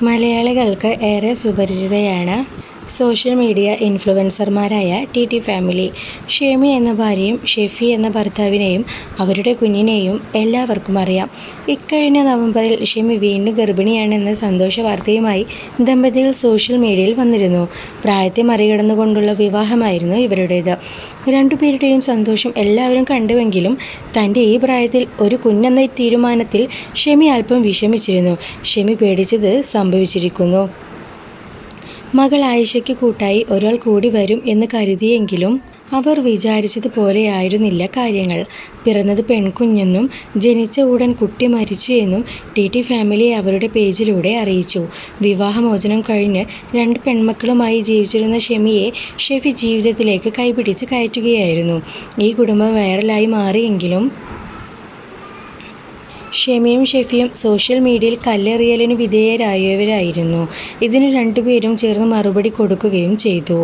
മലയാളികൾക്ക് ഏറെ സുപരിചിതയാണ് സോഷ്യൽ മീഡിയ ഇൻഫ്ലുവൻസർമാരായ ടി ഫാമിലി. ഷെമി എന്ന ഭാര്യയും ഷെഫി എന്ന ഭർത്താവിനെയും അവരുടെ കുഞ്ഞിനെയും എല്ലാവർക്കും അറിയാം. ഇക്കഴിഞ്ഞ നവംബറിൽ ഷെമി വീണ്ടും ഗർഭിണിയാണെന്ന സന്തോഷ വാർത്തയുമായി ദമ്പതികൾ സോഷ്യൽ മീഡിയയിൽ വന്നിരുന്നു. പ്രായത്തെ മറികടന്നുകൊണ്ടുള്ള വിവാഹമായിരുന്നു ഇവരുടേത്. രണ്ടുപേരുടെയും സന്തോഷം എല്ലാവരും കണ്ടുവെങ്കിലും തൻ്റെ ഈ പ്രായത്തിൽ ഒരു കുഞ്ഞെന്ന തീരുമാനത്തിൽ ഷെമി അല്പം വിഷമിച്ചിരുന്നു. ഷെമി പേടിച്ചത് സംഭവിച്ചിരിക്കുന്നു. മകൾ ആയിഷയ്ക്ക് കൂട്ടായി ഒരാൾ കൂടി വരും എന്ന് കരുതിയെങ്കിലും അവർ വിചാരിച്ചതുപോലെയായിരുന്നില്ല കാര്യങ്ങൾ. പിറന്നത് പെൺകുഞ്ഞെന്നും ജനിച്ച ഉടൻ കുട്ടി മരിച്ചു എന്നും ടി ഫാമിലി അവരുടെ പേജിലൂടെ അറിയിച്ചു. വിവാഹമോചനം കഴിഞ്ഞ് 2 പെൺമക്കളുമായി ജീവിച്ചിരുന്ന ഷെമിയെ ഷെഫി ജീവിതത്തിലേക്ക് കൈപിടിച്ച് കയറ്റുകയായിരുന്നു. ഈ കുടുംബം വൈറലായി മാറിയെങ്കിലും ഷെമിയും ഷെഫിയും സോഷ്യൽ മീഡിയയിൽ കല്ലെറിയലിന് വിധേയരായവരായിരുന്നു. ഇതിന് രണ്ടുപേരും ചേർന്ന് മറുപടി കൊടുക്കുകയും ചെയ്തു.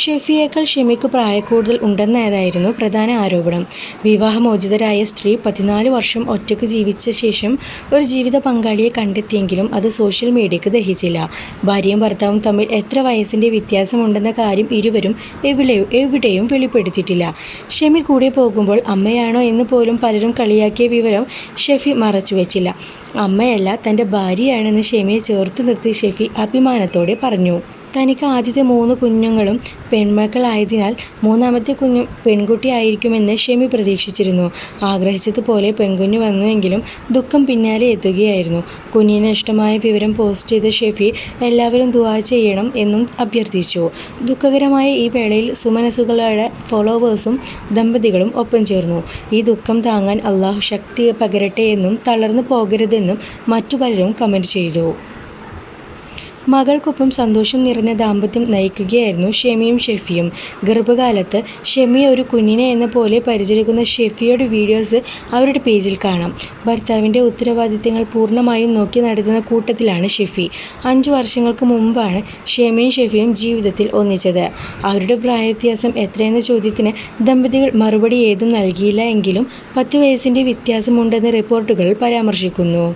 ഷെഫിയേക്കാൾ ഷെമിക്ക് പ്രായക്കൂടുതൽ ഉണ്ടെന്നതായിരുന്നു പ്രധാന ആരോപണം. വിവാഹമോചിതരായ സ്ത്രീ 14 വർഷം ഒറ്റയ്ക്ക് ജീവിച്ച ശേഷം ഒരു ജീവിത പങ്കാളിയെ കണ്ടെത്തിയെങ്കിലും അത് സോഷ്യൽ മീഡിയയ്ക്ക് ദഹിച്ചില്ല. ഭാര്യയും ഭർത്താവും തമ്മിൽ എത്ര വയസ്സിൻ്റെ വ്യത്യാസമുണ്ടെന്ന കാര്യം ഇരുവരും എവിടെയും വെളിപ്പെടുത്തിയിട്ടില്ല. ഷെമി കൂടെ പോകുമ്പോൾ അമ്മയാണോ എന്ന് പോലും പലരും കളിയാക്കിയ വിവരം ഷെഫി മറച്ചുവെച്ചില്ല. അമ്മയല്ല, തൻ്റെ ഭാര്യയാണെന്ന് ഷെമിയെ ചേർത്ത് നിർത്തി ഷെഫി അഭിമാനത്തോടെ പറഞ്ഞു. തനിക്ക് ആദ്യത്തെ 3 കുഞ്ഞുങ്ങളും പെൺമക്കളായതിനാൽ മൂന്നാമത്തെ കുഞ്ഞും പെൺകുട്ടിയായിരിക്കുമെന്ന് ഷെമി പ്രതീക്ഷിച്ചിരുന്നു. ആഗ്രഹിച്ചതുപോലെ പെൺകുഞ്ഞ് വന്നുവെങ്കിലും ദുഃഖം പിന്നാലെ എത്തുകയായിരുന്നു. കുഞ്ഞിന് ഇഷ്ടമായ വിവരം പോസ്റ്റ് ചെയ്ത ഷെഫി എല്ലാവരും ദുആ ചെയ്യണം എന്നും അഭ്യർത്ഥിച്ചു. ദുഃഖകരമായ ഈ വേളയിൽ സുമനസുകളുടെ ഫോളോവേഴ്സും ദമ്പതികളും ഒപ്പം ചേർന്നു. ഈ ദുഃഖം താങ്ങാൻ അള്ളാഹു ശക്തി പകരട്ടെ എന്നും തളർന്നു പോകരുതെന്നും മറ്റു പലരും കമൻറ്റ് ചെയ്തു. മകൾക്കൊപ്പം സന്തോഷം നിറഞ്ഞ ദാമ്പത്യം നയിക്കുകയായിരുന്നു ഷെമിയും ഷെഫിയും. ഗർഭകാലത്ത് ഷെമിയെ ഒരു കുഞ്ഞിനെ എന്ന പോലെ പരിചരിക്കുന്ന ഷെഫിയുടെ വീഡിയോസ് അവരുടെ പേജിൽ കാണാം. ഭർത്താവിൻ്റെ ഉത്തരവാദിത്തങ്ങൾ പൂർണ്ണമായും നോക്കി നടത്തുന്ന കൂട്ടത്തിലാണ് ഷെഫി. 5 വർഷങ്ങൾക്ക് മുമ്പാണ് ഷെമിയും ഷെഫിയും ജീവിതത്തിൽ ഒന്നിച്ചത്. അവരുടെ പ്രായവ്യത്യാസം എത്രയെന്ന ചോദ്യത്തിന് ദമ്പതികൾ മറുപടി ഏതും നൽകിയില്ല എങ്കിലും 10 വയസ്സിൻ്റെ വ്യത്യാസമുണ്ടെന്ന് റിപ്പോർട്ടുകൾ പരാമർശിക്കുന്നു.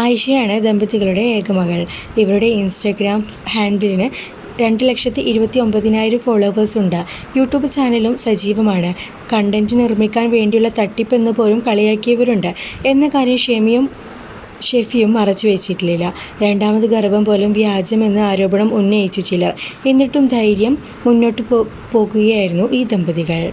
ആയിഷയാണ് ദമ്പതികളുടെ ഏക മകൾ. ഇവരുടെ ഇൻസ്റ്റഗ്രാം ഹാൻഡിലിന് 2,29,000 ഫോളോവേഴ്സ് ഉണ്ട്. യൂട്യൂബ് ചാനലും സജീവമാണ്. കണ്ടന്റ് നിർമ്മിക്കാൻ വേണ്ടിയുള്ള തട്ടിപ്പെന്ന് പോലും കളിയാക്കിയവരുണ്ട് എന്ന കാര്യം ഷെഫിയും മറച്ചു വെച്ചിട്ടില്ല. രണ്ടാമത് ഗർഭം പോലും വ്യാജമെന്ന ആരോപണം ഉന്നയിച്ചു ചിലർ. എന്നിട്ടും ധൈര്യം മുന്നോട്ട് പോകുകയായിരുന്നു ഈ ദമ്പതികൾ.